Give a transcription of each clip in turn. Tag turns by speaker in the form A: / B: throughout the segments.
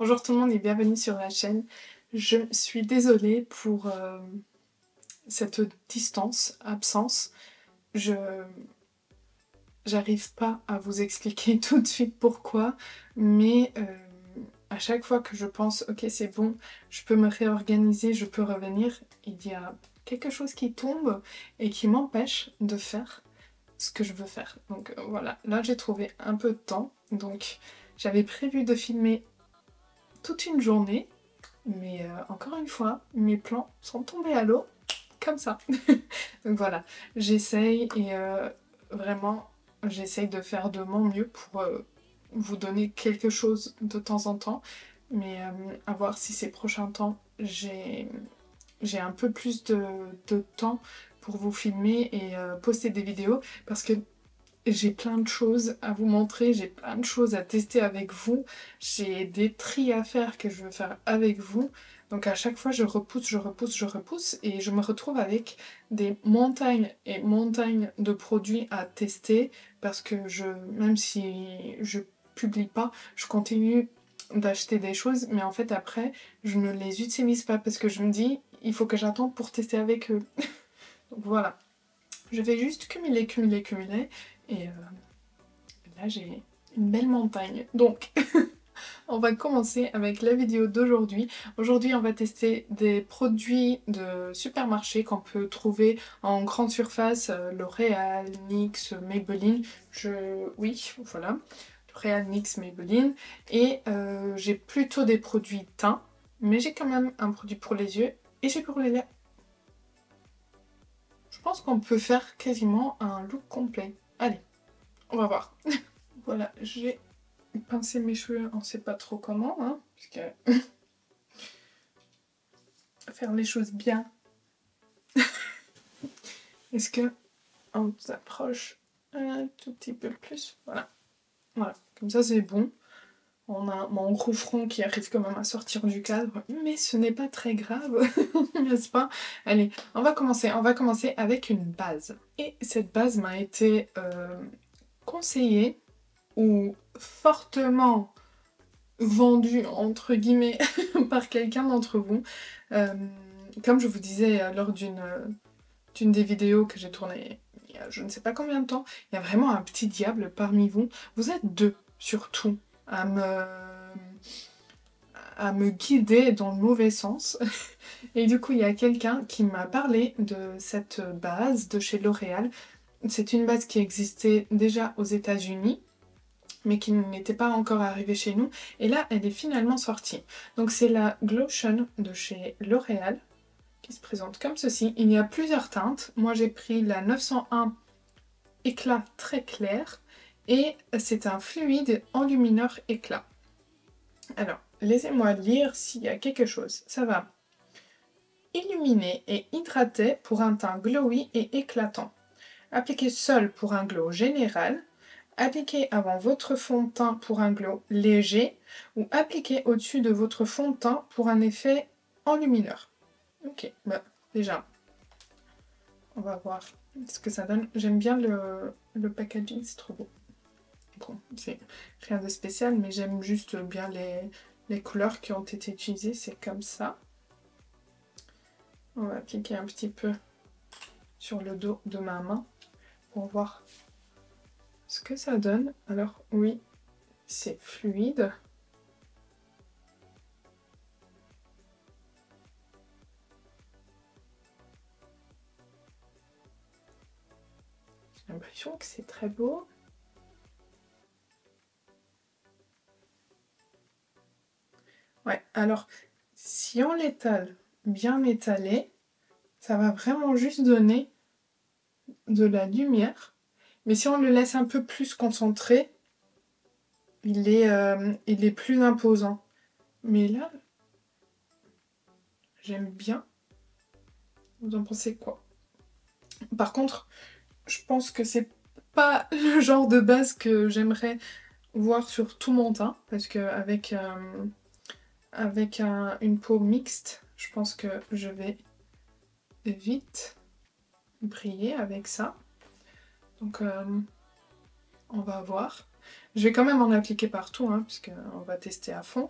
A: Bonjour tout le monde et bienvenue sur la chaîne. Je suis désolée pour cette absence. J'arrive pas à vous expliquer tout de suite pourquoi, mais à chaque fois que je pense ok c'est bon, je peux me réorganiser, je peux revenir, il y a quelque chose qui tombe et qui m'empêche de faire ce que je veux faire. Donc voilà, là j'ai trouvé un peu de temps, donc j'avais prévu de filmer toute une journée, mais encore une fois, mes plans sont tombés à l'eau, comme ça. Donc voilà, j'essaye et vraiment, j'essaye de faire de mon mieux pour vous donner quelque chose de temps en temps, mais à voir si ces prochains temps, j'ai un peu plus de temps pour vous filmer et poster des vidéos, parce que j'ai plein de choses à vous montrer, j'ai plein de choses à tester avec vous, j'ai des tris à faire que je veux faire avec vous. Donc à chaque fois je repousse et je me retrouve avec des montagnes et montagnes de produits à tester, parce que même si je publie pas, je continue d'acheter des choses, mais en fait après je ne les utilise pas parce que je me dis il faut que j'attende pour tester avec eux. Donc voilà. Je vais juste cumuler et là j'ai une belle montagne. Donc on va commencer avec la vidéo d'aujourd'hui. Aujourd'hui on va tester des produits de supermarché qu'on peut trouver en grande surface, L'Oréal, NYX, Maybelline. Oui, voilà, L'Oréal, NYX, Maybelline. Et j'ai plutôt des produits teint, mais j'ai quand même un produit pour les yeux et j'ai pour les lèvres. Je pense qu'on peut faire quasiment un look complet. Allez, on va voir. Voilà, j'ai pincé mes cheveux, on sait pas trop comment, hein, puisque faire les choses bien. Est-ce que on s'approche un tout petit peu plus? Voilà, voilà, comme ça c'est bon. On a mon gros front qui arrive quand même à sortir du cadre, mais ce n'est pas très grave, n'est-ce pas? Allez, on va commencer avec une base. Et cette base m'a été conseillée ou fortement vendue entre guillemets par quelqu'un d'entre vous. Comme je vous disais lors d'une des vidéos que j'ai tournées il y a je ne sais pas combien de temps, il y a vraiment un petit diable parmi vous. Vous êtes deux surtout à me guider dans le mauvais sens. Et du coup il y a quelqu'un qui m'a parlé de cette base de chez L'Oréal. C'est une base qui existait déjà aux États-Unis, mais qui n'était pas encore arrivée chez nous. Et là, elle est finalement sortie. Donc c'est la Glotion de chez L'Oréal, qui se présente comme ceci. Il y a plusieurs teintes. Moi, j'ai pris la 901 éclat très clair. Et c'est un fluide enlumineur éclat. Alors, laissez-moi lire s'il y a quelque chose. Ça va. Illuminer et hydrater pour un teint glowy et éclatant. Appliquer seul pour un glow général. Appliquez avant votre fond de teint pour un glow léger ou appliquez au-dessus de votre fond de teint pour un effet enlumineur. Ok, bah déjà, on va voir ce que ça donne. J'aime bien le packaging, c'est trop beau. Bon, c'est rien de spécial, mais j'aime juste bien les couleurs qui ont été utilisées, c'est comme ça. On va appliquer un petit peu sur le dos de ma main pour voir ce que ça donne. Alors oui, c'est fluide. J'ai l'impression que c'est très beau. Ouais, alors si on l'étale bien étalé, ça va vraiment juste donner de la lumière. Mais si on le laisse un peu plus concentré, il est plus imposant. Mais là, j'aime bien. Vous en pensez quoi? Par contre, je pense que c'est pas le genre de base que j'aimerais voir sur tout mon teint, parce que avec une peau mixte, je pense que je vais vite briller avec ça. Donc on va voir. Je vais quand même en appliquer partout, hein, puisqu'on va tester à fond.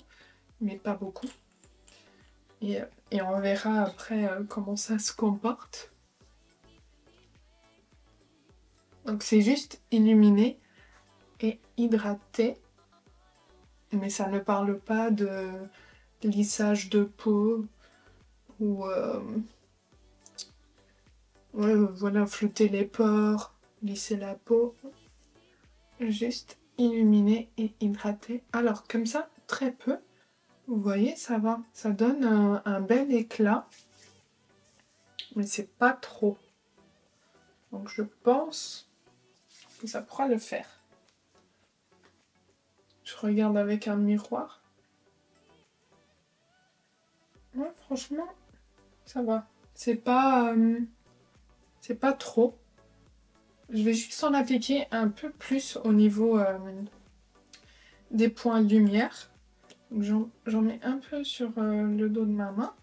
A: mais pas beaucoup. Et on verra après comment ça se comporte. Donc c'est juste illuminer et hydrater, mais ça ne parle pas de lissage de peau ou ouais, voilà, flouter les pores, lisser la peau. Juste illuminer et hydrater. Alors comme ça, très peu. Vous voyez, ça va. Ça donne un bel éclat. Mais c'est pas trop. Donc je pense que ça pourra le faire. Je regarde avec un miroir. Ouais, franchement, ça va. C'est pas trop. Je vais juste en appliquer un peu plus au niveau des points lumière. J'en mets un peu sur le dos de ma main.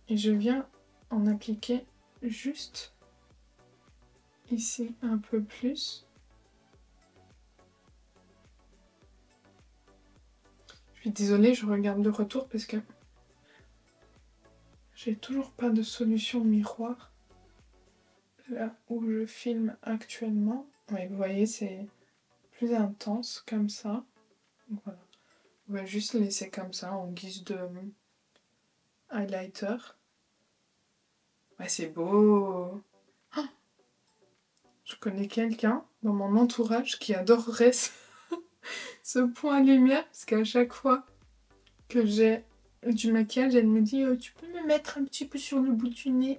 A: Et je viens en appliquer juste ici un peu plus. Je suis désolée, je regarde le retour parce que j'ai toujours pas de solution miroir là où je filme actuellement. Ouais, vous voyez, c'est plus intense comme ça. Voilà. On va juste laisser comme ça en guise de highlighter. Ouais, c'est beau. Oh, je connais quelqu'un dans mon entourage qui adorerait ce point lumière parce qu'à chaque fois que j'ai du maquillage, elle me dit tu peux me mettre un petit peu sur le bout du nez.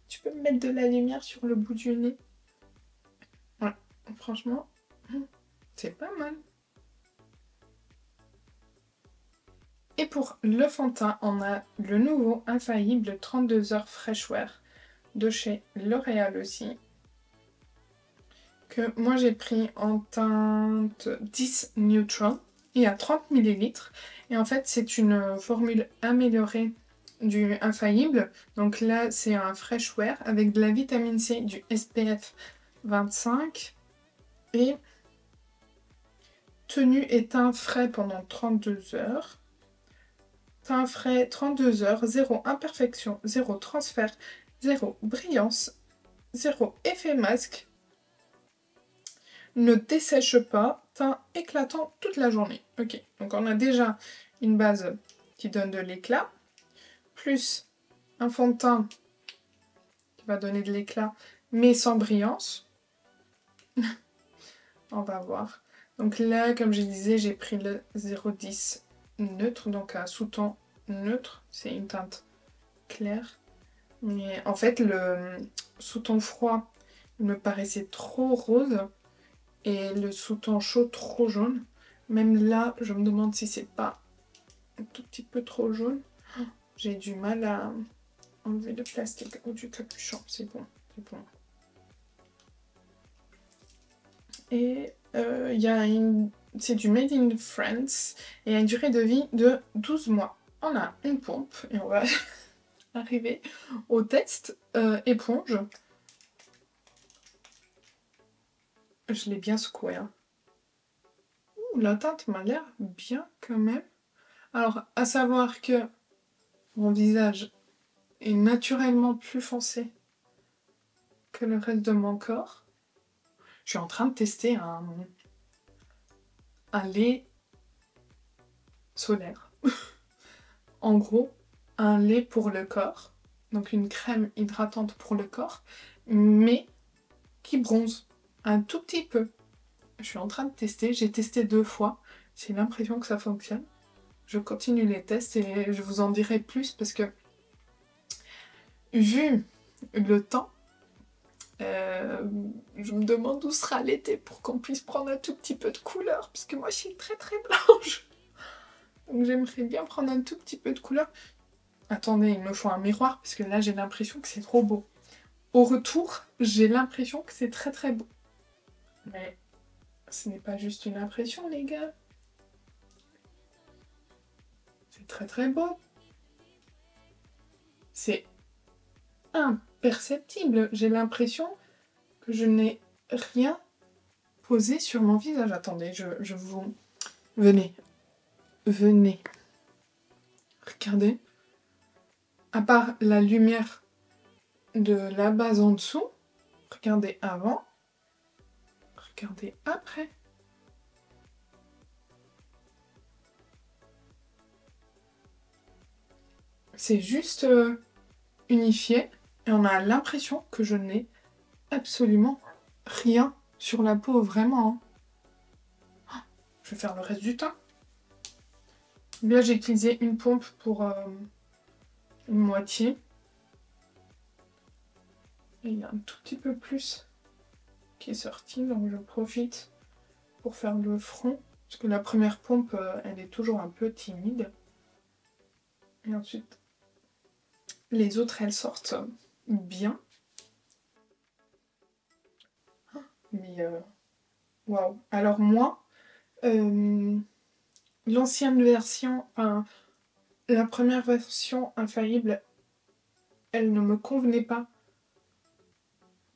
A: Tu peux me mettre de la lumière sur le bout du nez. Ouais, franchement, c'est pas mal. Et pour le fond de teint, on a le nouveau Infaillible 32 heures Fresh Wear de chez L'Oréal aussi. Que moi j'ai pris en teinte 10 Neutral et à 30 ml. Et en fait, c'est une formule améliorée du Infaillible. Donc là, c'est un Fresh Wear avec de la vitamine C, du SPF 25 et tenue et teint frais pendant 32 heures. Teint frais 32 heures, zéro imperfection, zéro transfert, zéro brillance, zéro effet masque. Ne dessèche pas, teint éclatant toute la journée. Ok, donc on a déjà une base qui donne de l'éclat, plus un fond de teint qui va donner de l'éclat, mais sans brillance. On va voir. Donc là, comme je disais, j'ai pris le 010 neutre, donc à sous-ton neutre. C'est une teinte claire. Mais en fait, le sous-ton froid me paraissait trop rose et le sous-ton chaud trop jaune. Même là, je me demande si c'est pas un tout petit peu trop jaune. J'ai du mal à enlever le plastique ou du capuchon. C'est bon, c'est bon. Et c'est du Made in France et il y a une durée de vie de 12 mois. On a une pompe et on va arriver au test éponge. Je l'ai bien secoué. Hein. Ouh, la teinte m'a l'air bien quand même. Alors, à savoir que mon visage est naturellement plus foncé que le reste de mon corps. Je suis en train de tester un lait solaire. En gros, un lait pour le corps. Donc une crème hydratante pour le corps, mais qui bronze un tout petit peu. Je suis en train de tester, j'ai testé 2 fois. J'ai l'impression que ça fonctionne. Je continue les tests et je vous en dirai plus parce que vu le temps, je me demande où sera l'été pour qu'on puisse prendre un tout petit peu de couleur parce que moi je suis très très blanche. Donc j'aimerais bien prendre un tout petit peu de couleur. Attendez, il me faut un miroir parce que là j'ai l'impression que c'est trop beau. Au retour, j'ai l'impression que c'est très très beau. Mais ce n'est pas juste une impression les gars. C'est très très beau. C'est imperceptible. J'ai l'impression que je n'ai rien posé sur mon visage. Attendez, je vous Venez. Venez. Regardez. À part la lumière de la base en dessous, regardez avant, regardez après. C'est juste unifié et on a l'impression que je n'ai absolument rien sur la peau, vraiment. Je vais faire le reste du temps. Là, j'ai utilisé une pompe pour une moitié. Et il y a un tout petit peu plus qui est sorti, donc je profite pour faire le front. Parce que la première pompe, elle est toujours un peu timide. Et ensuite, les autres, elles sortent bien. Mais, waouh. Alors moi, l'ancienne version, enfin, la première version infaillible, elle ne me convenait pas.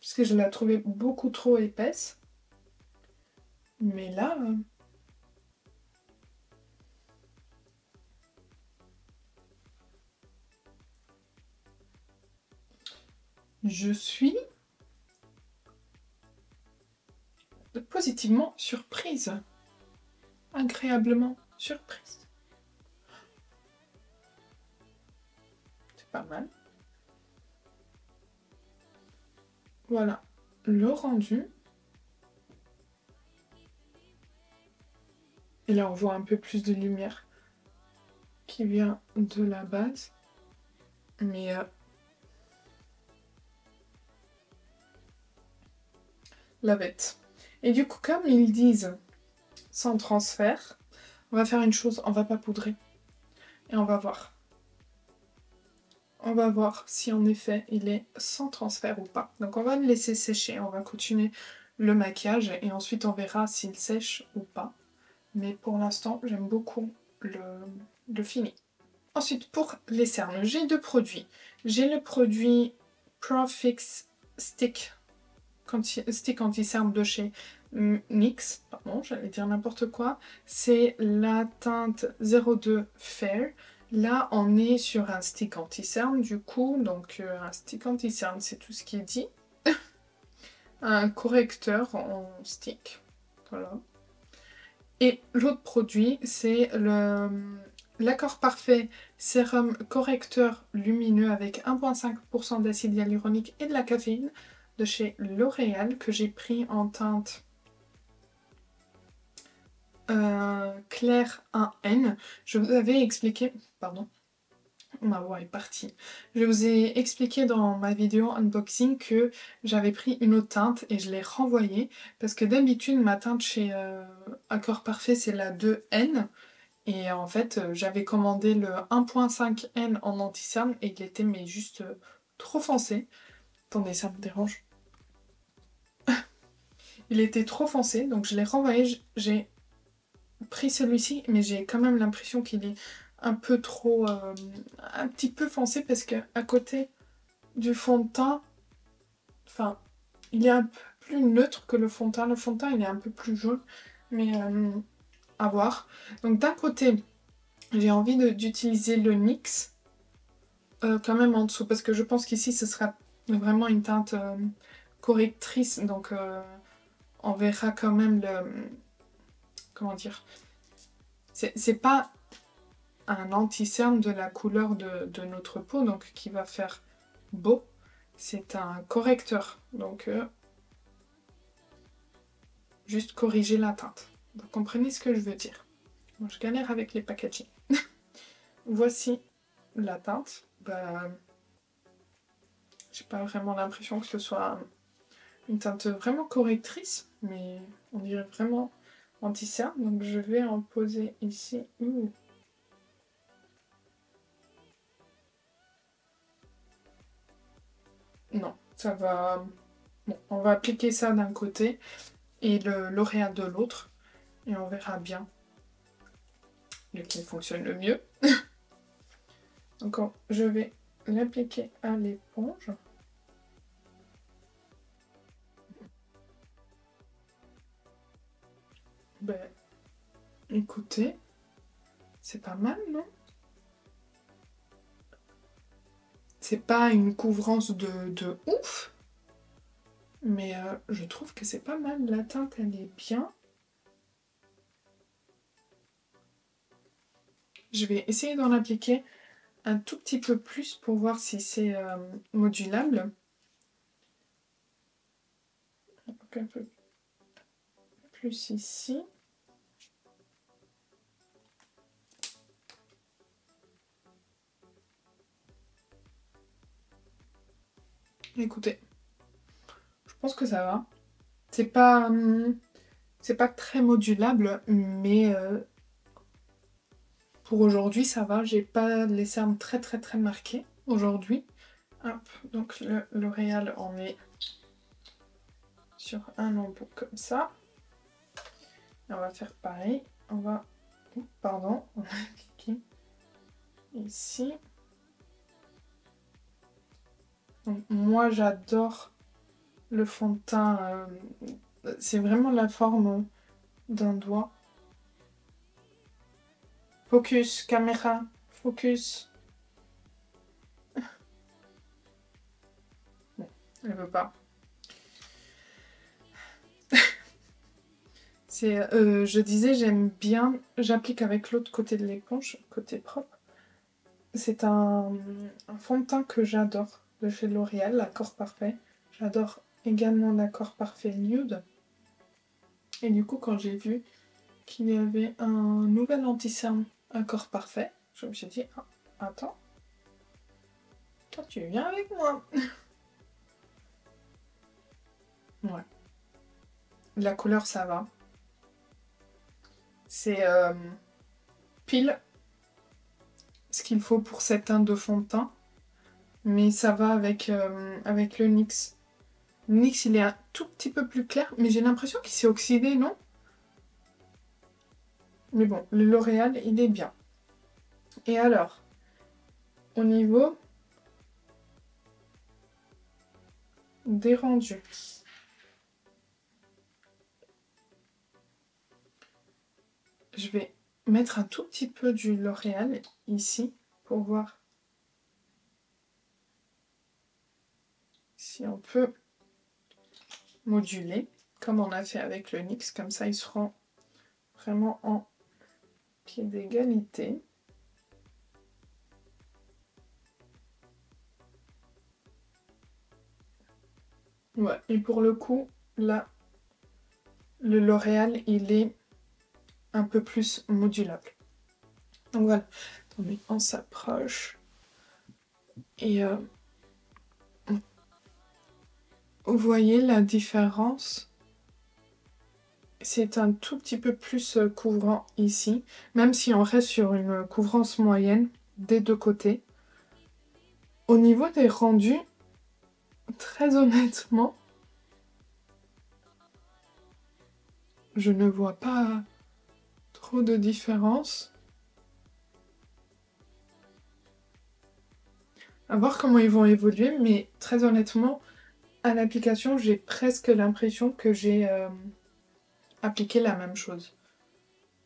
A: Parce que je la trouvais beaucoup trop épaisse. Mais là... je suis positivement surprise. Agréablement surprise. C'est pas mal. Voilà, le rendu. Et là, on voit un peu plus de lumière qui vient de la base. Mais la bête. Et du coup, comme ils disent sans transfert, on va faire une chose, on va pas poudrer. Et on va voir. On va voir si en effet il est sans transfert ou pas. Donc on va le laisser sécher, on va continuer le maquillage et ensuite on verra s'il sèche ou pas. Mais pour l'instant, j'aime beaucoup le fini. Ensuite, pour les cernes, j'ai deux produits. J'ai le produit Profix Stick anti-cerne de chez NYX. Pardon, j'allais dire n'importe quoi. C'est la teinte 02 Fair. Là, on est sur un stick anti-cerne, du coup. Donc, un stick anti-cerne, c'est tout ce qui est dit. Un correcteur en stick. Voilà. Et l'autre produit, c'est l'Accord Parfait Sérum Correcteur Lumineux avec 1,5% d'acide hyaluronique et de la caféine de chez L'Oréal que j'ai pris en teinte clair 1N. Je vous avais expliqué... Pardon, ma voix est partie. Je vous ai expliqué dans ma vidéo unboxing que j'avais pris une autre teinte et je l'ai renvoyée parce que d'habitude ma teinte chez Accord Parfait c'est la 2N et en fait j'avais commandé le 1.5N en anti-cerne et il était mais juste trop foncé. Attendez, ça me dérange. Il était trop foncé donc je l'ai renvoyé. J'ai pris celui-ci mais j'ai quand même l'impression qu'il est un peu trop... un petit peu foncé parce que à côté du fond de teint, enfin, il est un peu plus neutre que le fond de teint. Le fond de teint, il est un peu plus jaune, mais à voir. Donc d'un côté, j'ai envie d'utiliser le NYX quand même en dessous parce que je pense qu'ici, ce sera vraiment une teinte correctrice. Donc on verra quand même le... Comment dire? C'est pas un anti-cerne de la couleur de notre peau, donc qui va faire beau. C'est un correcteur, donc juste corriger la teinte. Vous comprenez ce que je veux dire? Moi, je galère avec les packaging. Voici la teinte. Bah, j'ai pas vraiment l'impression que ce soit une teinte vraiment correctrice, mais on dirait vraiment anti-cerne. Donc je vais en poser ici. Ouh. Non, ça va... Bon, on va appliquer ça d'un côté et le L'Oréal de l'autre. Et on verra bien lequel fonctionne le mieux. Donc je vais l'appliquer à l'éponge. Ben, Écoutez, c'est pas mal, non? C'est pas une couvrance de ouf, mais je trouve que c'est pas mal. La teinte, elle est bien. Je vais essayer d'en appliquer un tout petit peu plus pour voir si c'est modulable. Donc un peu plus ici. Écoutez, je pense que ça va. C'est pas très modulable, mais pour aujourd'hui, ça va. J'ai pas les cernes très marqués aujourd'hui. Hop, donc le L'Oréal, on est sur un embout comme ça. Et on va faire pareil. On va... Pardon, on va cliquer ici. Donc, moi, j'adore le fond de teint. C'est vraiment la forme d'un doigt. Focus, caméra, focus. Bon, elle veut pas. Je disais, j'aime bien, j'applique avec l'autre côté de l'éponge, côté propre. C'est un fond de teint que j'adore, de chez L'Oréal, l'Accord Parfait. J'adore également l'Accord Parfait Nude. Et du coup, quand j'ai vu qu'il y avait un nouvel anti-cerne Accord Parfait, je me suis dit, ah, attends, toi tu viens avec moi. Ouais. La couleur, ça va. C'est pile ce qu'il faut pour cette teinte de fond de teint. Mais ça va avec le NYX. Le NYX, il est un tout petit peu plus clair, mais j'ai l'impression qu'il s'est oxydé, non? Mais bon, le L'Oréal, il est bien. Et alors, au niveau des rendus. Je vais mettre un tout petit peu du L'Oréal ici pour voir si on peut moduler, comme on a fait avec le NYX. Comme ça, ils seront vraiment en pied d'égalité. Ouais, et pour le coup, là, le L'Oréal, il est un peu plus modulable. Donc voilà, attendez, on s'approche. Et vous voyez la différence? C'est un tout petit peu plus couvrant ici, même si on reste sur une couvrance moyenne des deux côtés. Au niveau des rendus, très honnêtement, je ne vois pas trop de différence. À voir comment ils vont évoluer, mais très honnêtement, à l'application, j'ai presque l'impression que j'ai appliqué la même chose.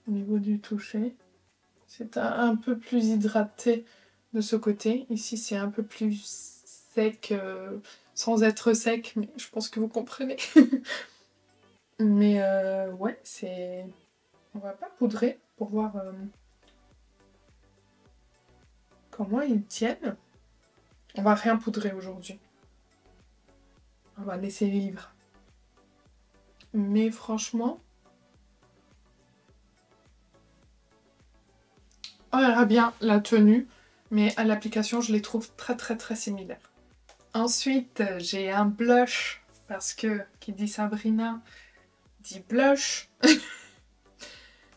A: Au niveau du toucher, c'est un peu plus hydraté de ce côté. Ici, c'est un peu plus sec, sans être sec, mais je pense que vous comprenez. Mais ouais, c'est... On va pas poudrer pour voir comment ils tiennent. On va rien poudrer aujourd'hui. On va laisser vivre. Mais franchement, on verra bien la tenue, mais à l'application, je les trouve très similaires. Ensuite, j'ai un blush, parce que qui dit Sabrina dit blush.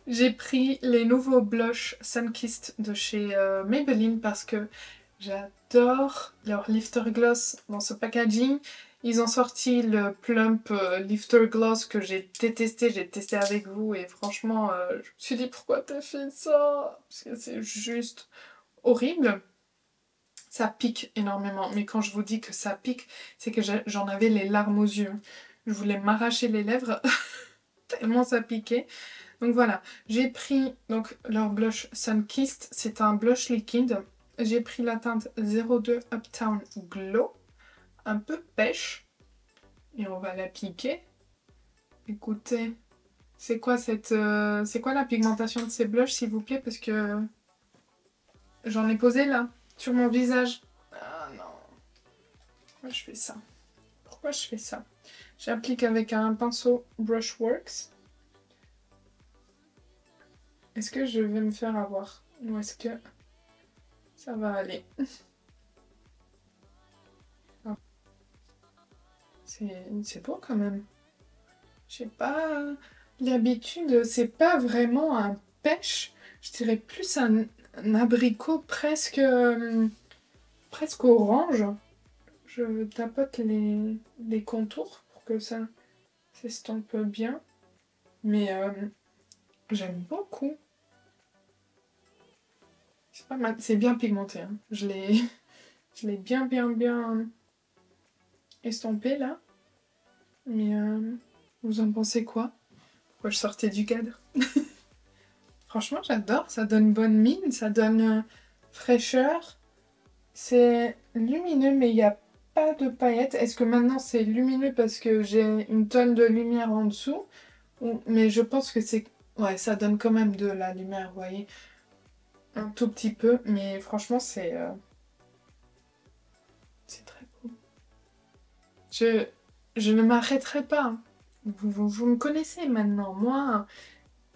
A: J'ai pris les nouveaux blushs Sunkissed de chez Maybelline parce que j'adore leur Lifter Gloss dans ce packaging. Ils ont sorti le Plump Lifter Gloss que j'ai testé avec vous et franchement, je me suis dit pourquoi t'as fait ça? Parce que c'est juste horrible. Ça pique énormément, mais quand je vous dis que ça pique, c'est que j'en avais les larmes aux yeux. Je voulais m'arracher les lèvres tellement ça piquait. Donc voilà, j'ai pris donc leur blush Sunkissed, c'est un blush liquide. J'ai pris la teinte 02 Uptown Glow, un peu pêche, et on va l'appliquer. Écoutez, c'est quoi c'est quoi la pigmentation de ces blushs, s'il vous plaît, parce que j'en ai posé là, sur mon visage. Ah non, pourquoi je fais ça? Pourquoi je fais ça? J'applique avec un pinceau Brushworks. Est-ce que je vais me faire avoir? Ou est-ce que ça va aller? C'est beau quand même. J'ai pas l'habitude, c'est pas vraiment un pêche, je dirais plus un abricot presque, presque orange. Je tapote les contours pour que ça s'estompe bien. Mais j'aime beaucoup. C'est pas mal, c'est bien pigmenté. Hein. Je l'ai bien estompé là. Mais vous en pensez quoi? Pourquoi je sortais du cadre? Franchement, j'adore. Ça donne bonne mine, ça donne fraîcheur. C'est lumineux, mais il n'y a pas de paillettes. Est-ce que maintenant c'est lumineux parce que j'ai une tonne de lumière en dessous? Mais je pense que c'est... Ouais, ça donne quand même de la lumière, vous voyez. Un tout petit peu, mais franchement, c'est très beau. Je ne m'arrêterai pas. Hein. Vous me connaissez maintenant. Moi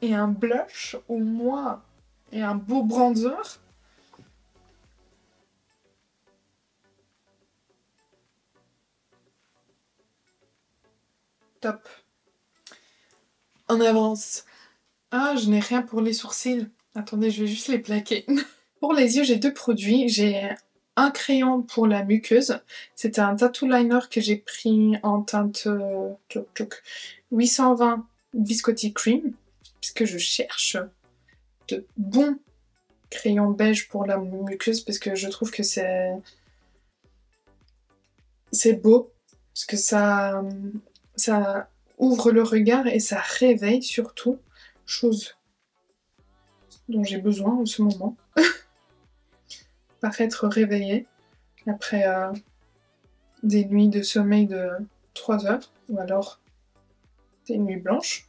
A: et un blush, ou moi et un beau bronzer. Top. On avance. Ah, je n'ai rien pour les sourcils. Attendez, je vais juste les plaquer. Pour les yeux, j'ai deux produits. J'ai un crayon pour la muqueuse. C'était un tattoo liner que j'ai pris en teinte 820 Biscotti Cream. Puisque je cherche de bons crayons beige pour la muqueuse. Parce que je trouve que c'est beau. Parce que ça ouvre le regard et ça réveille surtout. Chose dont j'ai besoin en ce moment. Paraître réveillée après des nuits de sommeil de 3 heures, ou alors des nuits blanches.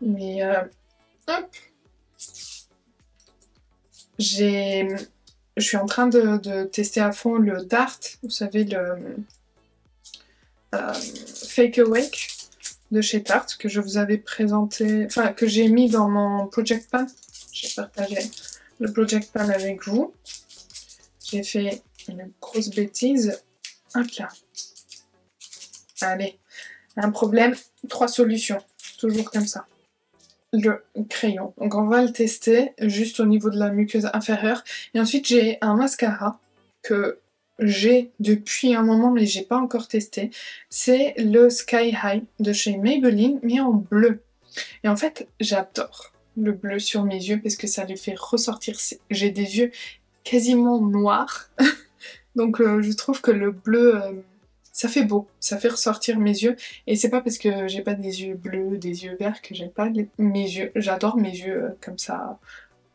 A: Mais hop, je suis en train de tester à fond le Tarte, vous savez, le Fake Awake de chez Tarte, que je vous avais présenté, enfin que j'ai mis dans mon Project Pan. J'ai partagé le Project Pan avec vous. J'ai fait une grosse bêtise. Hop là. Allez, un problème, 3 solutions. Toujours comme ça. Le crayon. Donc on va le tester juste au niveau de la muqueuse inférieure. Et ensuite j'ai un mascara que j'ai depuis un moment mais j'ai pas encore testé. C'est le Sky High de chez Maybelline mais en bleu. Et en fait j'adore le bleu sur mes yeux parce que ça les fait ressortir. J'ai des yeux quasiment noirs. Donc je trouve que le bleu... ça fait beau, ça fait ressortir mes yeux. Et c'est pas parce que j'ai pas des yeux bleus, des yeux verts que j'aime pas mes yeux. J'adore mes yeux comme ça,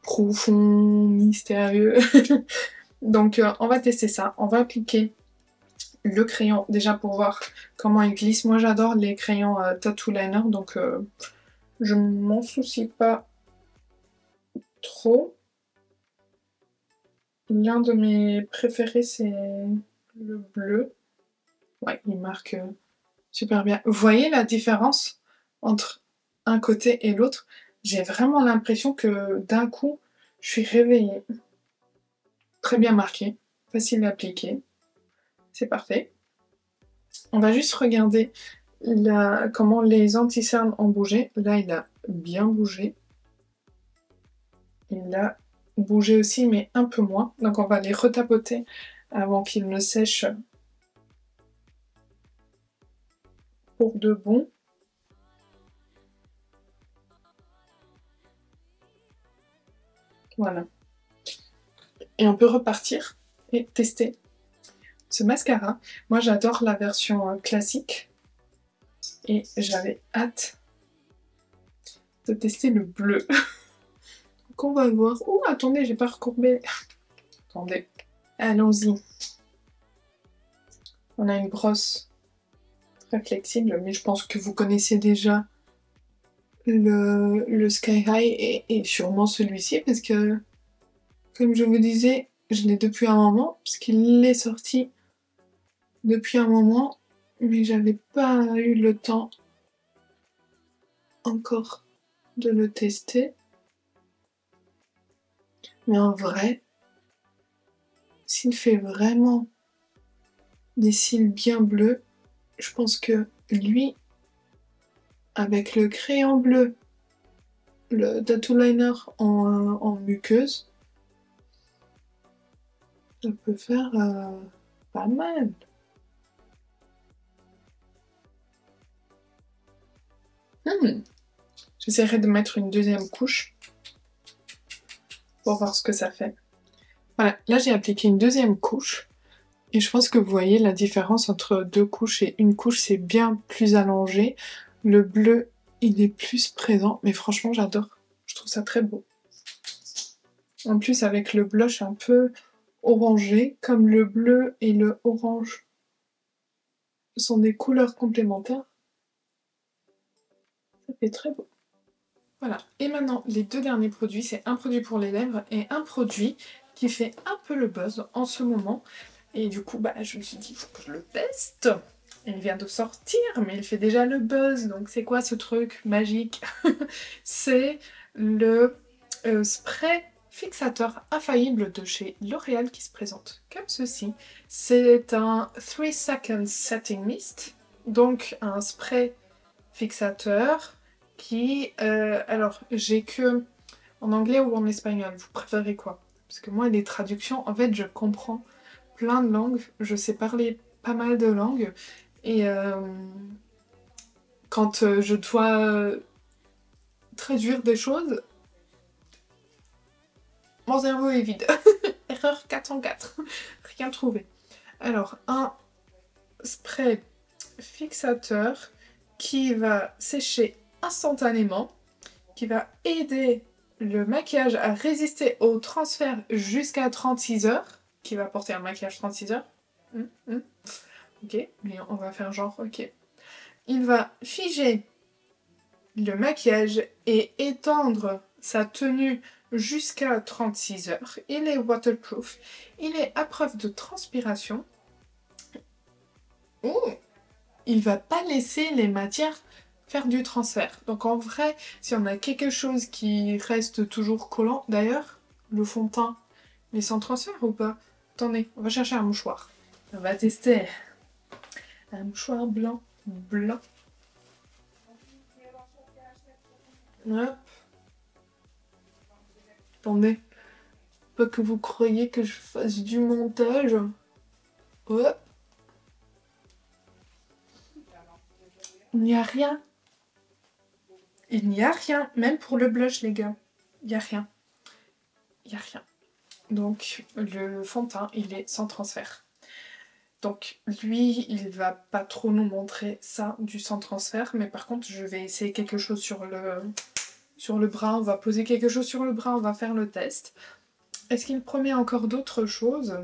A: profonds, mystérieux. Donc on va tester ça. On va appliquer le crayon déjà pour voir comment il glisse. Moi j'adore les crayons tattoo liner, donc je m'en soucie pas trop. L'un de mes préférés c'est le bleu. Ouais, il marque super bien. Vous voyez la différence entre un côté et l'autre? J'ai vraiment l'impression que d'un coup, je suis réveillée. Très bien marqué, facile à appliquer. C'est parfait. On va juste regarder comment les anti-cernes ont bougé. Là, il a bien bougé. Il a bougé aussi, mais un peu moins. Donc on va les retapoter avant qu'ils ne sèchent pour de bon. Voilà. Et on peut repartir et tester ce mascara. Moi j'adore la version classique et j'avais hâte de tester le bleu. Donc on va voir. Oh, attendez, j'ai pas recourbé. Attendez. Allons-y. On a une brosse très flexible, mais je pense que vous connaissez déjà le Sky High et sûrement celui-ci parce que, comme je vous disais, je l'ai depuis un moment, parce qu'il est sorti depuis un moment, mais j'avais pas eu le temps encore de le tester. Mais en vrai, s'il fait vraiment des cils bien bleus, je pense que lui, avec le crayon bleu, le tattoo liner en muqueuse, ça peut faire pas mal. J'essaierai de mettre une deuxième couche pour voir ce que ça fait. Voilà, là j'ai appliqué une deuxième couche et je pense que vous voyez la différence entre deux couches et une couche, c'est bien plus allongé. Le bleu, il est plus présent, mais franchement j'adore. Je trouve ça très beau. En plus avec le blush un peu orangé, comme le bleu et le orange sont des couleurs complémentaires, ça fait très beau. Voilà, et maintenant les deux derniers produits, c'est un produit pour les lèvres et un produit qui fait un peu le buzz en ce moment. Et du coup, je me suis dit, il faut que je le teste. Il vient de sortir, mais il fait déjà le buzz. Donc c'est quoi ce truc magique? C'est le spray fixateur infaillible de chez L'Oréal qui se présente comme ceci. C'est un 3 Seconds Setting Mist, donc un spray fixateur qui... alors, j'ai que en anglais ou en espagnol, vous préférez quoi? Parce que moi, les traductions, en fait, je comprends plein de langues, je sais parler pas mal de langues, et quand je dois traduire des choses, mon cerveau est vide. Erreur 404, rien trouvé. Alors, un spray fixateur qui va sécher instantanément, qui va aider le maquillage à résister au transfert jusqu'à 36 heures, qui va porter un maquillage 36 heures. Ok, mais on va faire genre, ok. Il va figer le maquillage et étendre sa tenue jusqu'à 36 heures. Il est waterproof, il est à preuve de transpiration. Il va pas laisser les matières faire du transfert. Donc en vrai, si on a quelque chose qui reste toujours collant, d'ailleurs, le fond de teint, mais sans transfert ou pas? Attendez, on va chercher un mouchoir. On va tester un mouchoir blanc. Hop. Attendez, pas que vous croyez que je fasse du montage. Hop. Il n'y a rien. Il n'y a rien, même pour le blush, les gars. Il n'y a rien. Il n'y a rien. Donc, le fond de teint, il est sans transfert. Donc, lui, il va pas trop nous montrer ça du sans transfert, mais par contre, je vais essayer quelque chose sur le bras. On va poser quelque chose sur le bras, on va faire le test. Est-ce qu'il promet encore d'autres choses?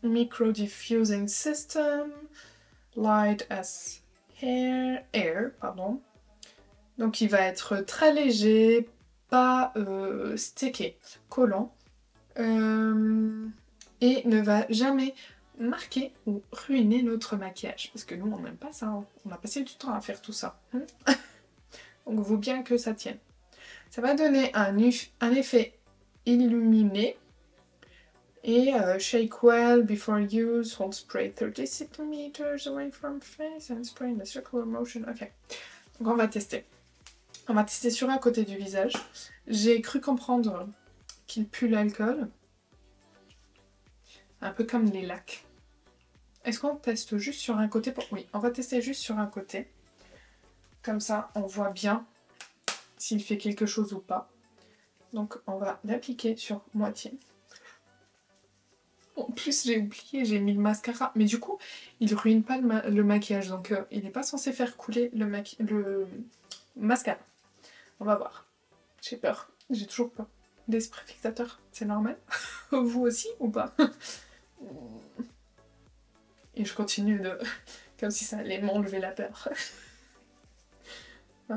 A: Micro Diffusing System, Light as Air, pardon. Donc il va être très léger, pas sticky, collant, et ne va jamais marquer ou ruiner notre maquillage. Parce que nous, on n'aime pas ça, hein. On a passé du temps à faire tout ça. Donc il faut bien que ça tienne. Ça va donner un effet illuminé. Et shake well before use, hold spray 30 cm away from face and spray in a circular motion. Ok, donc on va tester. On va tester sur un côté du visage. J'ai cru comprendre qu'il pue l'alcool. Un peu comme les lacs. Est-ce qu'on teste juste sur un côté pour... Oui, on va tester juste sur un côté. Comme ça, on voit bien s'il fait quelque chose ou pas. Donc on va l'appliquer sur moitié. En plus, j'ai oublié, j'ai mis le mascara. Mais du coup, il ruine pas le maquillage. Donc, il n'est pas censé faire couler le mascara. On va voir. J'ai peur. J'ai toujours peur. Des sprays fixateurs, c'est normal. Vous aussi ou pas? Et je continue de... comme si ça allait m'enlever la peur. Ah.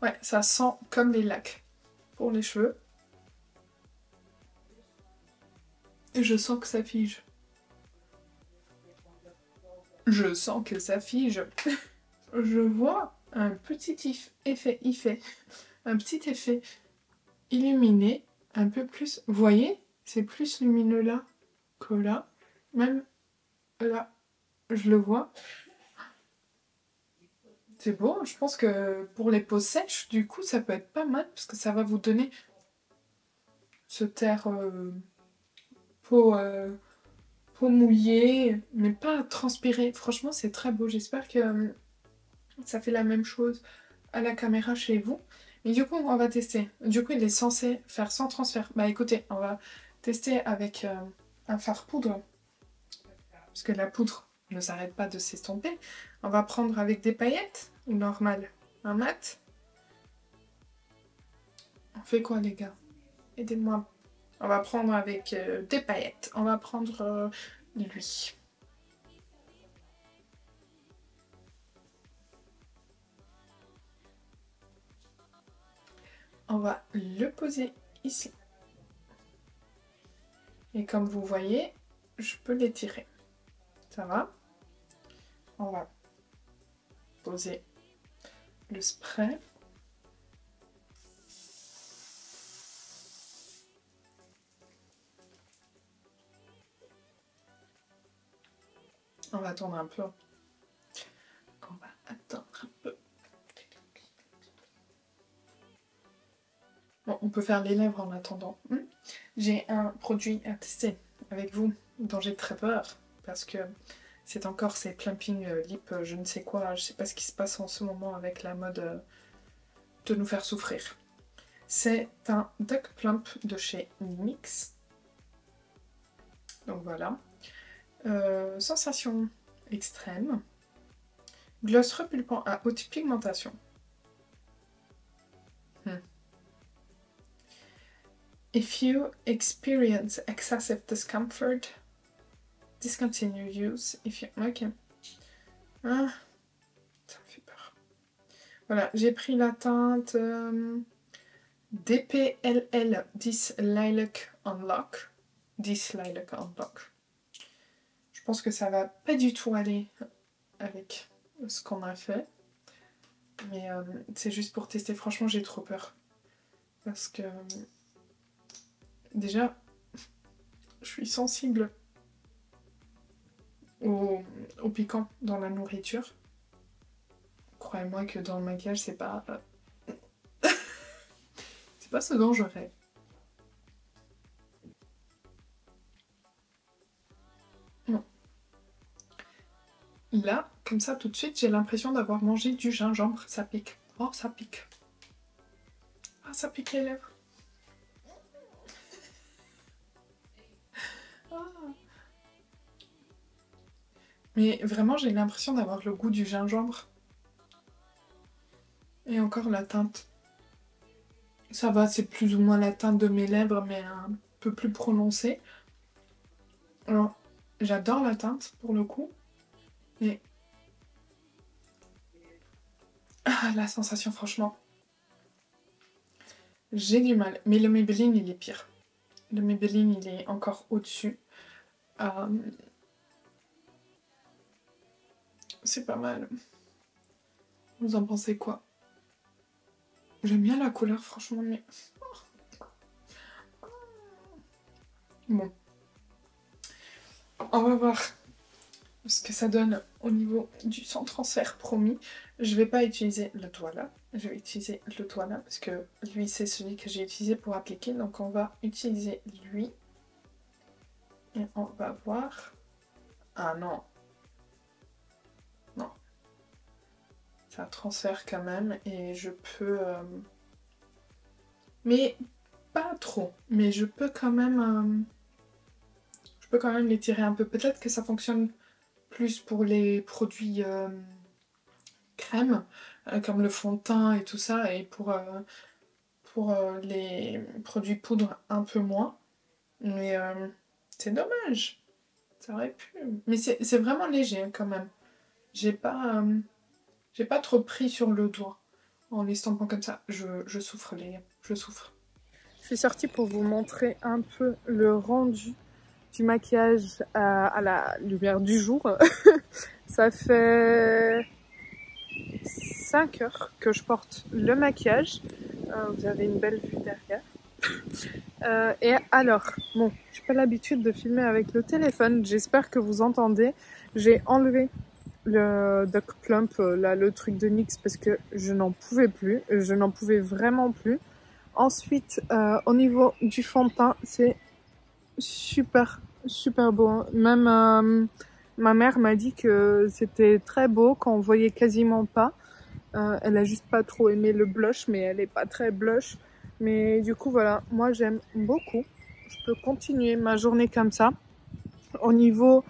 A: Ouais, ça sent comme les lacs pour les cheveux. Et je sens que ça fige. Je sens que ça fige. Je vois un petit un petit effet illuminé, un peu plus. Vous voyez, c'est plus lumineux là que là. Même là, je le vois. C'est beau, je pense que pour les peaux sèches, du coup, ça peut être pas mal parce que ça va vous donner ce teint peau, peau mouillée, mais pas transpirée. Franchement, c'est très beau. J'espère que ça fait la même chose à la caméra chez vous. Mais du coup, on va tester. Du coup, il est censé faire sans transfert. Bah écoutez, on va tester avec un fard poudre. Parce que la poudre ne s'arrête pas de s'estomper. On va prendre avec des paillettes ou normal? Un mat? On fait quoi les gars? Aidez-moi. On va prendre avec des paillettes. On va prendre lui. On va le poser ici. Et comme vous voyez, je peux l'étirer. Ça va? On va poser le spray. On va attendre un peu. On va attendre un peu. Bon, on peut faire les lèvres en attendant. J'ai un produit à tester avec vous dont j'ai très peur parce que c'est encore ces plumping lip, je ne sais quoi, je sais pas ce qui se passe en ce moment avec la mode de nous faire souffrir. C'est un Duck Plump de chez NYX. Donc voilà. Sensation extrême. Gloss repulpant à haute pigmentation. If you experience excessive discomfort, discontinue use. If you... Ok. Ah, ça me fait peur. Voilà, j'ai pris la teinte DPLL 10 Lilac Unlock. 10 Lilac Unlock. Je pense que ça va pas du tout aller avec ce qu'on a fait. Mais c'est juste pour tester. Franchement, j'ai trop peur. Parce que... déjà, je suis sensible au piquant dans la nourriture. Croyez-moi que dans le maquillage, c'est pas... c'est pas ce dont je rêve. Non. Là, comme ça, tout de suite, j'ai l'impression d'avoir mangé du gingembre. Ça pique. Oh, ça pique. Ah, ça pique les lèvres. Ah. Mais vraiment, j'ai l'impression d'avoir le goût du gingembre. Et encore la teinte. Ça va, c'est plus ou moins la teinte de mes lèvres, mais un peu plus prononcée. Alors, j'adore la teinte, pour le coup. Mais... ah, la sensation, franchement. J'ai du mal. Mais le Maybelline, il est pire. Le Maybelline, il est encore au-dessus. C'est pas mal. Vous en pensez quoi? J'aime bien la couleur, franchement, mais... bon. On va voir ce que ça donne au niveau du sans transfert promis. Je vais pas utiliser le doigt là. Je vais utiliser le doigt là parce que lui, c'est celui que j'ai utilisé pour appliquer. Donc on va utiliser lui. Et on va voir... ah non. Non. Ça transfère quand même et je peux... mais pas trop. Mais je peux quand même peux quand même l'étirer un peu. Peut-être que ça fonctionne plus pour les produits crème, comme le fond de teint et tout ça, et pour les produits poudre un peu moins. Mais c'est dommage, ça aurait pu. Mais c'est vraiment léger quand même. J'ai pas trop pris sur le doigt en l'estampant comme ça. Je souffre, les gars, je souffre. Je suis sortie pour vous montrer un peu le rendu du maquillage à la lumière du jour. Ça fait 5 heures que je porte le maquillage. Vous avez une belle vue derrière. Et alors, bon, j'ai pas l'habitude de filmer avec le téléphone. J'espère que vous entendez. J'ai enlevé le Duck Plump, là, le truc de NYX, parce que je n'en pouvais plus. Je n'en pouvais vraiment plus. Ensuite, au niveau du fond de teint, c'est super, super beau. Hein. Même ma mère m'a dit que c'était très beau, qu'on voyait quasiment pas. Elle a juste pas trop aimé le blush, mais elle est pas très blush. Mais du coup, voilà, moi j'aime beaucoup. Je peux continuer ma journée comme ça. Au niveau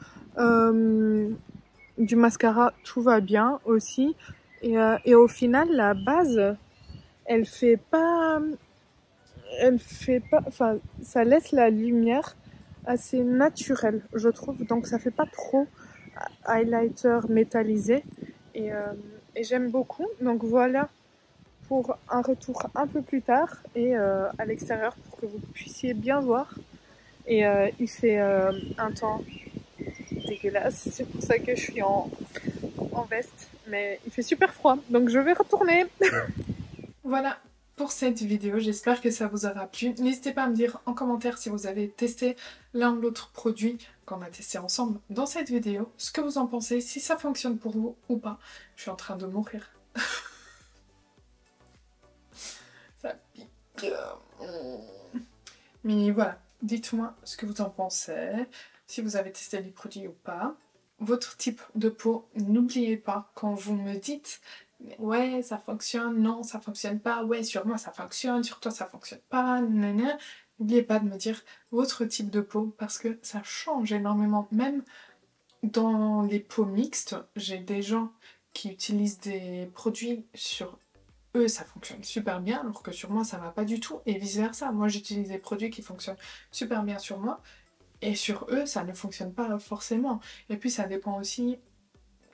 A: du mascara, tout va bien aussi. Et au final, la base, elle fait pas... Enfin, ça laisse la lumière assez naturelle, je trouve. Donc ça fait pas trop highlighter métallisé. Et, euh, et j'aime beaucoup. Donc voilà pour un retour un peu plus tard et à l'extérieur pour que vous puissiez bien voir. Et il fait un temps dégueulasse, c'est pour ça que je suis en veste, mais il fait super froid, donc je vais retourner. Voilà pour cette vidéo, j'espère que ça vous aura plu. N'hésitez pas à me dire en commentaire si vous avez testé l'un ou l'autre produit qu'on a testé ensemble dans cette vidéo, ce que vous en pensez, si ça fonctionne pour vous ou pas. Je suis en train de mourir. Ça pique. Mais voilà, dites-moi ce que vous en pensez, si vous avez testé les produits ou pas. Votre type de peau, n'oubliez pas quand vous me dites ouais ça fonctionne, non ça fonctionne pas, ouais sur moi ça fonctionne, sur toi ça fonctionne pas, nanana. N'oubliez pas de me dire votre type de peau parce que ça change énormément. Même dans les peaux mixtes, j'ai des gens qui utilisent des produits sur eux ça fonctionne super bien alors que sur moi ça va pas du tout et vice versa. Moi j'utilise des produits qui fonctionnent super bien sur moi et sur eux ça ne fonctionne pas forcément. Et puis ça dépend aussi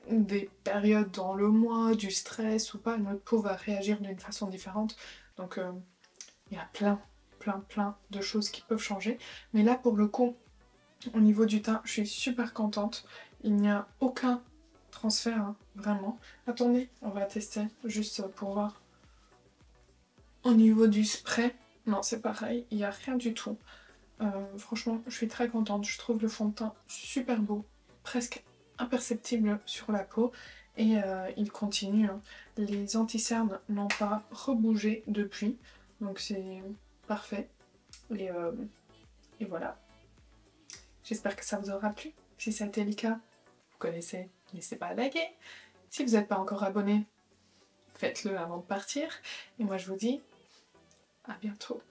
A: des périodes dans le mois, du stress ou pas, notre peau va réagir d'une façon différente. Donc il y a plein de choses qui peuvent changer. Mais là pour le coup, au niveau du teint, je suis super contente. Il n'y a aucun transfert, hein, vraiment. Attendez, on va tester juste pour voir. Au niveau du spray, non c'est pareil, il n'y a rien du tout. Franchement, je suis très contente. Je trouve le fond de teint super beau, presque imperceptible sur la peau. Et il continue. Hein. Les anti-cernes n'ont pas rebougé depuis. Donc c'est parfait. Et voilà. J'espère que ça vous aura plu. Si ça a été le cas, vous connaissez, n'hésitez pas à liker. Si vous n'êtes pas encore abonné, faites-le avant de partir. Et moi je vous dis à bientôt.